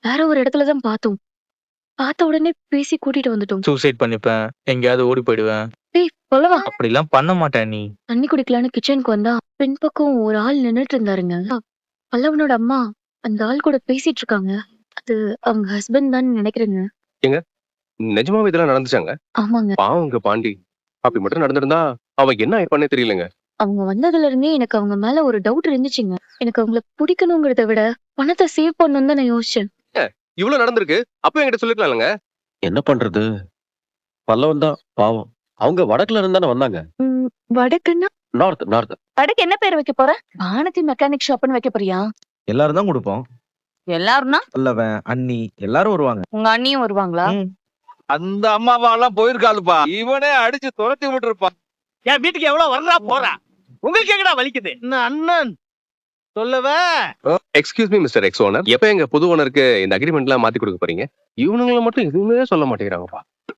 வேற ஒரு இடத்துல தான் பார்த்தோம். பார்த்த உடனே பேசி கூட்டிட்டு வந்துட்டோம். சூசைட் பண்ணிப்பேன். எங்கேயாவது ஓடி போயிடுவேன். டேய் சொல்லவா? அப்படிலாம் பண்ண மாட்டேன் நீ. தண்ணி குடிக்கலான்னு கிச்சனுக்கு வந்தா பின்பக்கம் ஒரு ஆள் நின்னுட்டு இருந்தாருங்க. பல்லவனோட அம்மா அந்த ஆள் கூட பேசிட்டு இருக்காங்க. அது அவங்க ஹஸ்பண்ட் தான் நினைக்கிறேங்க. ஏங்க நிஜமாவே இதெல்லாம் நடந்துச்சாங்க? ஆமாங்க. பாவங்க பாண்டி. அப்படி மட்டும் நடந்திருந்தா அவன் என்ன ஆயிருப்பானே தெரியலங்க. அவங்க வந்ததுல இருந்தே எனக்கு அவங்க மேல ஒரு டவுட் இருந்துச்சுங்க. எனக்கு அவங்கள பிடிக்கணுங்கிறத விட பணத்தை சேவ் பண்ணணும்னு தான் நான் யோசிச்சேன். இவ்வளவு நடந்திருக்கு, அப்ப என்கிட்ட சொல்லிருக்கலாம்லங்க. என்ன பண்றது? பல்லவன் தான் பாவம். அவங்க வடக்குல இருந்து தானே வந்தாங்க. வடக்குன்னா நார்த். வடக்கு என்ன பேர் வைக்க போற? வானதி மெக்கானிக் ஷாப்னு வைக்க போறியா? எல்லாரும் தான் கொடுப்போம். எல்லாரும்னா பல்லவன், அண்ணி எல்லாரும் வருவாங்க. உங்க அண்ணியும் வருவாங்களா? அந்த அம்மாவெல்லாம் போயிருக்காதுப்பா. இவனே அடிச்சு துரத்தி விட்டுருப்பான். என் வீட்டுக்கு எவ்வளவு வர்றா போறா, உங்களுக்கு எங்கடா வலிக்குது? அண்ணன் சொல்லவே. Excuse me mister X owner, எப்ப எங்க புது ஓனருக்கு இந்த அக்ரிமெண்ட் எல்லாம் மாத்தி கொடுக்க போறீங்க? இவனுங்களை மட்டும் எதுவுமே சொல்ல மாட்டேங்கிறாங்கப்பா.